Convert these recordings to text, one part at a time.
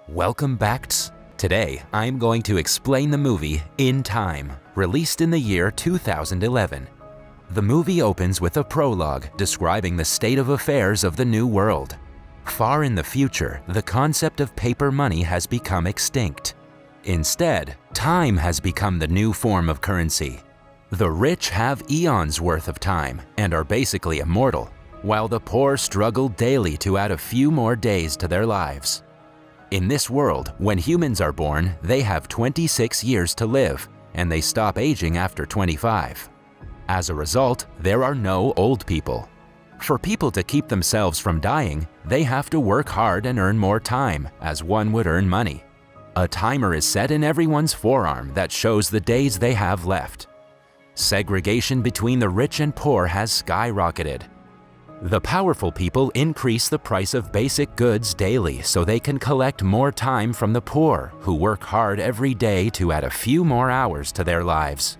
Welcome back. Today, I'm going to explain the movie In Time, released in the year 2011. The movie opens with a prologue describing the state of affairs of the New World. Far in the future, the concept of paper money has become extinct. Instead, time has become the new form of currency. The rich have eons worth of time and are basically immortal, while the poor struggle daily to add a few more days to their lives. In this world, when humans are born, they have 26 years to live, and they stop aging after 25. As a result, there are no old people. For people to keep themselves from dying, they have to work hard and earn more time, as one would earn money. A timer is set in everyone's forearm that shows the days they have left. Segregation between the rich and poor has skyrocketed. The powerful people increase the price of basic goods daily so they can collect more time from the poor, who work hard every day to add a few more hours to their lives.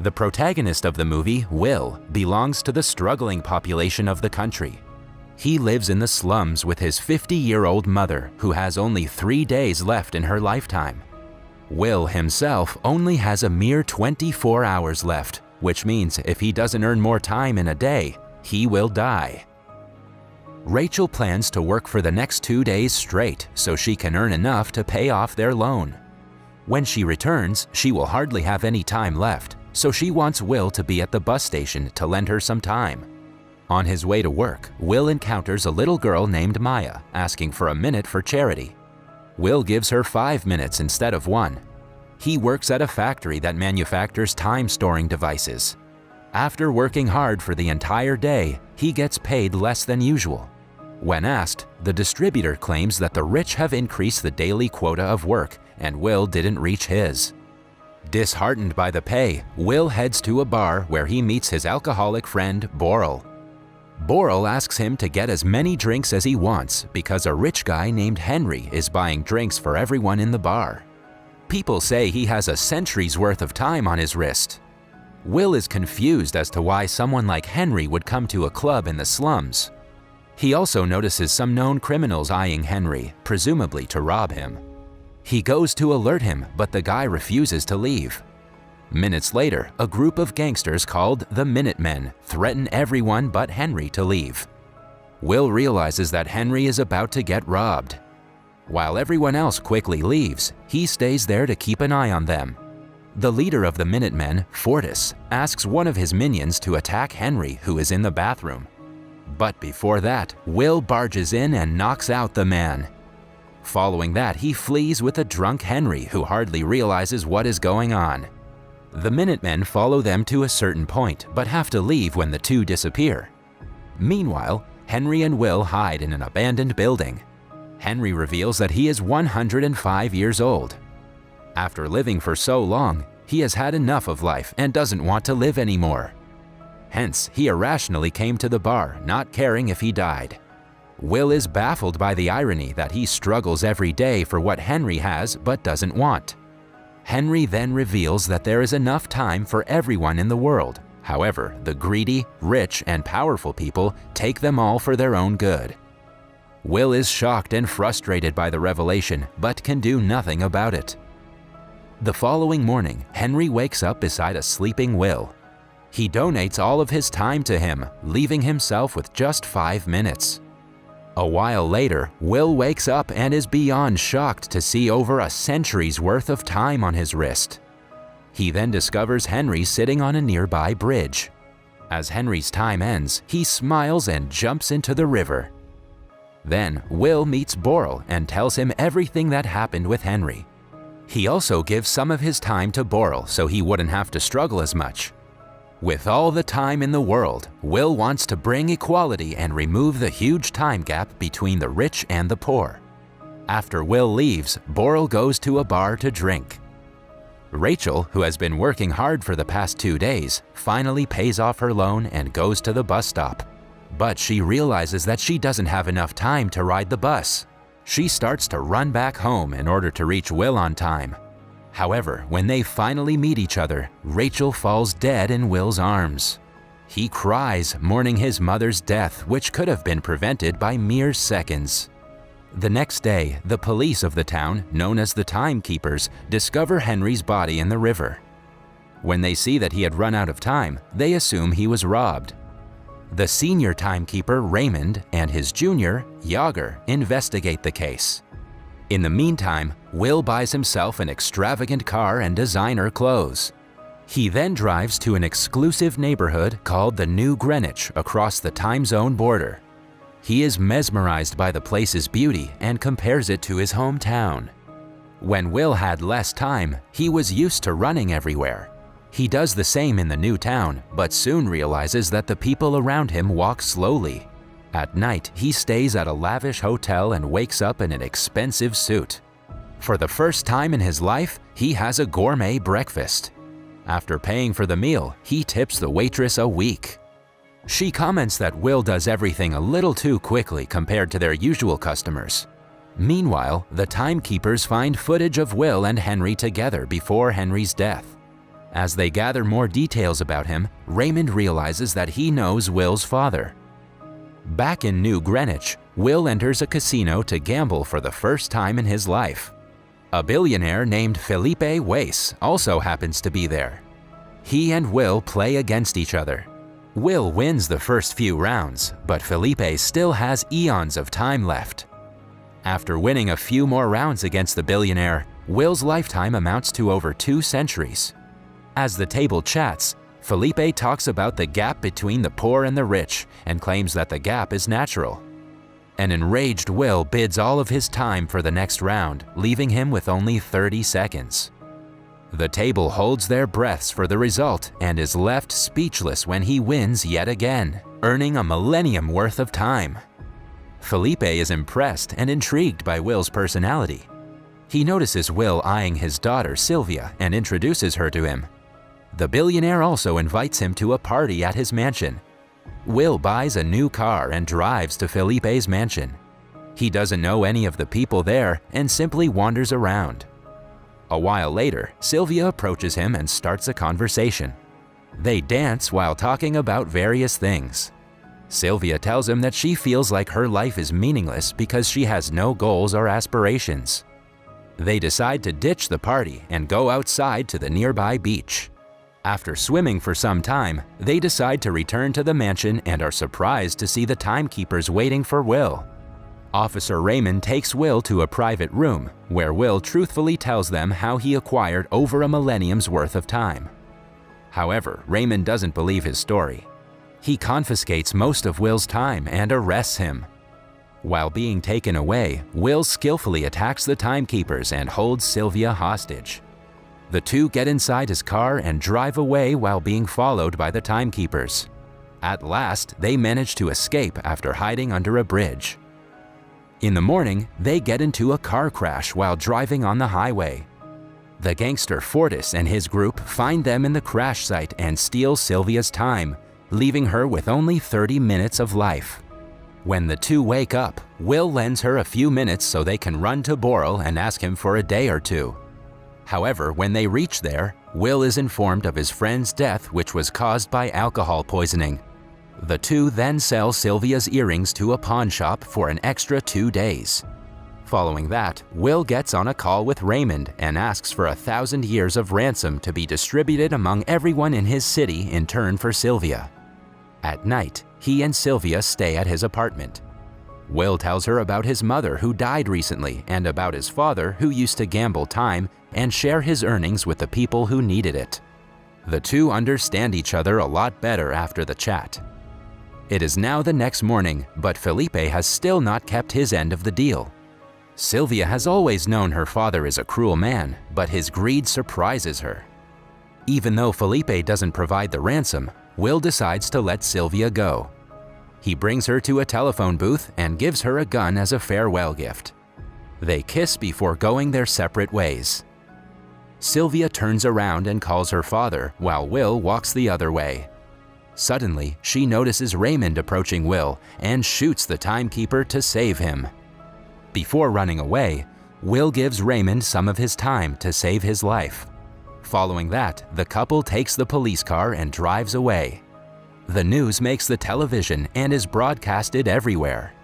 The protagonist of the movie, Will, belongs to the struggling population of the country. He lives in the slums with his 50-year-old mother, who has only 3 days left in her lifetime. Will himself only has a mere 24 hours left, which means if he doesn't earn more time in a day, he will die. Rachel plans to work for the next 2 days straight so she can earn enough to pay off their loan. When she returns, she will hardly have any time left, so she wants Will to be at the bus station to lend her some time. On his way to work, Will encounters a little girl named Maya asking for a minute for charity. Will gives her 5 minutes instead of 1. He works at a factory that manufactures time-storing devices. After working hard for the entire day, he gets paid less than usual. When asked, the distributor claims that the rich have increased the daily quota of work and Will didn't reach his. Disheartened by the pay, Will heads to a bar where he meets his alcoholic friend, Boral. Boral asks him to get as many drinks as he wants because a rich guy named Henry is buying drinks for everyone in the bar. People say he has a century's worth of time on his wrist. Will is confused as to why someone like Henry would come to a club in the slums. He also notices some known criminals eyeing Henry, presumably to rob him. He goes to alert him, but the guy refuses to leave. Minutes later, a group of gangsters called the Minutemen threaten everyone but Henry to leave. Will realizes that Henry is about to get robbed. While everyone else quickly leaves, he stays there to keep an eye on them. The leader of the Minutemen, Fortis, asks one of his minions to attack Henry, who is in the bathroom. But before that, Will barges in and knocks out the man. Following that, he flees with a drunk Henry who hardly realizes what is going on. The Minutemen follow them to a certain point, but have to leave when the two disappear. Meanwhile, Henry and Will hide in an abandoned building. Henry reveals that he is 105 years old. After living for so long, he has had enough of life and doesn't want to live anymore. Hence, he irrationally came to the bar, not caring if he died. Will is baffled by the irony that he struggles every day for what Henry has but doesn't want. Henry then reveals that there is enough time for everyone in the world. However, the greedy, rich, and powerful people take them all for their own good. Will is shocked and frustrated by the revelation, but can do nothing about it. The following morning, Henry wakes up beside a sleeping Will. He donates all of his time to him, leaving himself with just 5 minutes. A while later, Will wakes up and is beyond shocked to see over a century's worth of time on his wrist. He then discovers Henry sitting on a nearby bridge. As Henry's time ends, he smiles and jumps into the river. Then, Will meets Boral and tells him everything that happened with Henry. He also gives some of his time to Boral so he wouldn't have to struggle as much. With all the time in the world, Will wants to bring equality and remove the huge time gap between the rich and the poor. After Will leaves, Boral goes to a bar to drink. Rachel, who has been working hard for the past 2 days, finally pays off her loan and goes to the bus stop. But she realizes that she doesn't have enough time to ride the bus. She starts to run back home in order to reach Will on time. However, when they finally meet each other, Rachel falls dead in Will's arms. He cries, mourning his mother's death, which could have been prevented by mere seconds. The next day, the police of the town, known as the Timekeepers, discover Henry's body in the river. When they see that he had run out of time, they assume he was robbed. The senior timekeeper, Raymond, and his junior, Yager, investigate the case. In the meantime, Will buys himself an extravagant car and designer clothes. He then drives to an exclusive neighborhood called the New Greenwich across the time zone border. He is mesmerized by the place's beauty and compares it to his hometown. When Will had less time, he was used to running everywhere. He does the same in the new town, but soon realizes that the people around him walk slowly. At night, he stays at a lavish hotel and wakes up in an expensive suit. For the first time in his life, he has a gourmet breakfast. After paying for the meal, he tips the waitress a week. She comments that Will does everything a little too quickly compared to their usual customers. Meanwhile, the timekeepers find footage of Will and Henry together before Henry's death. As they gather more details about him, Raymond realizes that he knows Will's father. Back in New Greenwich, Will enters a casino to gamble for the first time in his life. A billionaire named Felipe Weiss also happens to be there. He and Will play against each other. Will wins the first few rounds, but Felipe still has eons of time left. After winning a few more rounds against the billionaire, Will's lifetime amounts to over 2 centuries. As the table chats, Felipe talks about the gap between the poor and the rich and claims that the gap is natural. An enraged Will bids all of his time for the next round, leaving him with only 30 seconds. The table holds their breaths for the result and is left speechless when he wins yet again, earning a millennium worth of time. Felipe is impressed and intrigued by Will's personality. He notices Will eyeing his daughter Sylvia and introduces her to him. The billionaire also invites him to a party at his mansion. Will buys a new car and drives to Felipe's mansion. He doesn't know any of the people there and simply wanders around. A while later, Sylvia approaches him and starts a conversation. They dance while talking about various things. Sylvia tells him that she feels like her life is meaningless because she has no goals or aspirations. They decide to ditch the party and go outside to the nearby beach. After swimming for some time, they decide to return to the mansion and are surprised to see the timekeepers waiting for Will. Officer Raymond takes Will to a private room, where Will truthfully tells them how he acquired over a millennium's worth of time. However, Raymond doesn't believe his story. He confiscates most of Will's time and arrests him. While being taken away, Will skillfully attacks the timekeepers and holds Sylvia hostage. The two get inside his car and drive away while being followed by the timekeepers. At last, they manage to escape after hiding under a bridge. In the morning, they get into a car crash while driving on the highway. The gangster Fortis and his group find them in the crash site and steal Sylvia's time, leaving her with only 30 minutes of life. When the two wake up, Will lends her a few minutes so they can run to Boral and ask him for a day or two. However, when they reach there, Will is informed of his friend's death, which was caused by alcohol poisoning. The two then sell Sylvia's earrings to a pawn shop for an extra 2 days. Following that, Will gets on a call with Raymond and asks for 1,000 years of ransom to be distributed among everyone in his city in turn for Sylvia. At night, he and Sylvia stay at his apartment. Will tells her about his mother who died recently and about his father who used to gamble time and share his earnings with the people who needed it. The two understand each other a lot better after the chat. It is now the next morning, but Felipe has still not kept his end of the deal. Sylvia has always known her father is a cruel man, but his greed surprises her. Even though Felipe doesn't provide the ransom, Will decides to let Sylvia go. He brings her to a telephone booth and gives her a gun as a farewell gift. They kiss before going their separate ways. Sylvia turns around and calls her father while Will walks the other way. Suddenly, she notices Raymond approaching Will and shoots the timekeeper to save him. Before running away, Will gives Raymond some of his time to save his life. Following that, the couple takes the police car and drives away. The news makes the television and is broadcasted everywhere.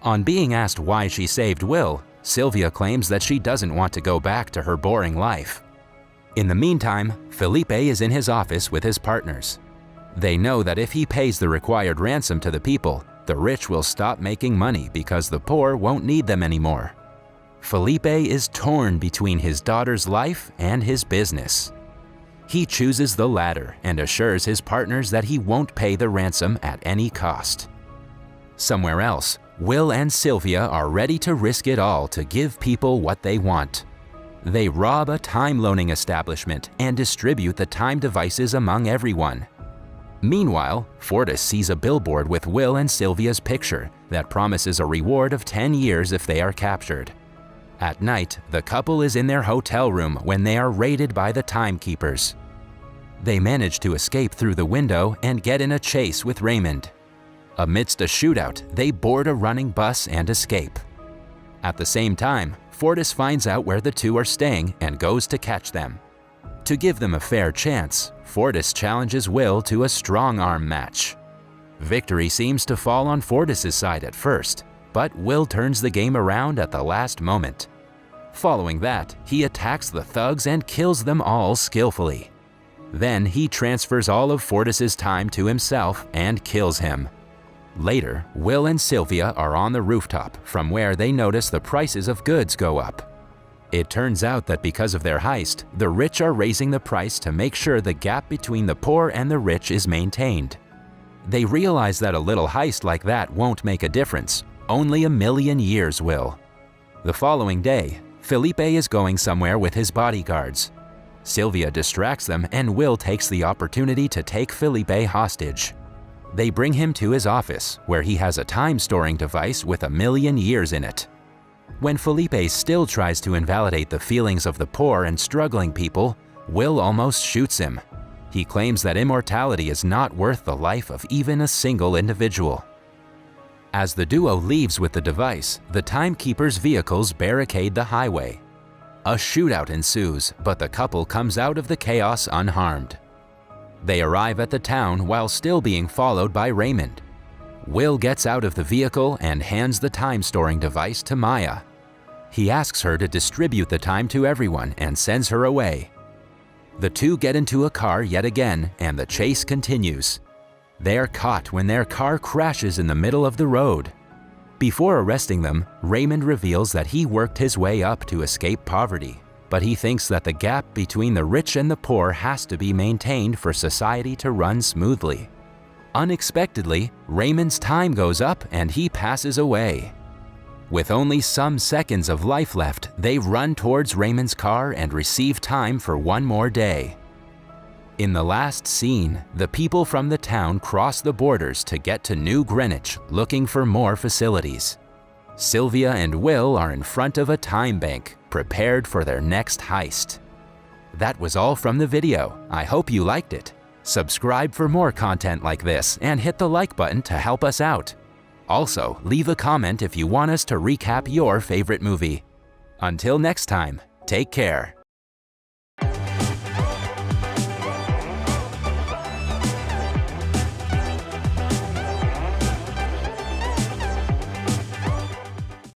On being asked why she saved Will, Sylvia claims that she doesn't want to go back to her boring life. In the meantime, Felipe is in his office with his partners. They know that if he pays the required ransom to the people, the rich will stop making money because the poor won't need them anymore. Felipe is torn between his daughter's life and his business. He chooses the latter and assures his partners that he won't pay the ransom at any cost. Somewhere else, Will and Sylvia are ready to risk it all to give people what they want. They rob a time loaning establishment and distribute the time devices among everyone. Meanwhile, Fortis sees a billboard with Will and Sylvia's picture that promises a reward of 10 years if they are captured. At night, the couple is in their hotel room when they are raided by the timekeepers. They manage to escape through the window and get in a chase with Raymond. Amidst a shootout, they board a running bus and escape. At the same time, Fortis finds out where the two are staying and goes to catch them. To give them a fair chance, Fortis challenges Will to a strong-arm match. Victory seems to fall on Fortis's side at first, but Will turns the game around at the last moment. Following that, he attacks the thugs and kills them all skillfully. Then he transfers all of Fortis's time to himself and kills him. Later, Will and Sylvia are on the rooftop from where they notice the prices of goods go up. It turns out that because of their heist, the rich are raising the price to make sure the gap between the poor and the rich is maintained. They realize that a little heist like that won't make a difference. Only a million years will. The following day, Felipe is going somewhere with his bodyguards. Sylvia distracts them and Will takes the opportunity to take Felipe hostage. They bring him to his office, where he has a time-storing device with 1,000,000 years in it. When Felipe still tries to invalidate the feelings of the poor and struggling people, Will almost shoots him. He claims that immortality is not worth the life of even a single individual. As the duo leaves with the device, the timekeepers' vehicles barricade the highway. A shootout ensues, but the couple comes out of the chaos unharmed. They arrive at the town while still being followed by Raymond. Will gets out of the vehicle and hands the time-storing device to Maya. He asks her to distribute the time to everyone and sends her away. The two get into a car yet again, and the chase continues. They are caught when their car crashes in the middle of the road. Before arresting them, Raymond reveals that he worked his way up to escape poverty, but he thinks that the gap between the rich and the poor has to be maintained for society to run smoothly. Unexpectedly, Raymond's time goes up and he passes away. With only some seconds of life left, they run towards Raymond's car and receive time for one more day. In the last scene, the people from the town cross the borders to get to New Greenwich looking for more facilities. Sylvia and Will are in front of a time bank, prepared for their next heist. That was all from the video. I hope you liked it. Subscribe for more content like this and hit the like button to help us out. Also, leave a comment if you want us to recap your favorite movie. Until next time, take care.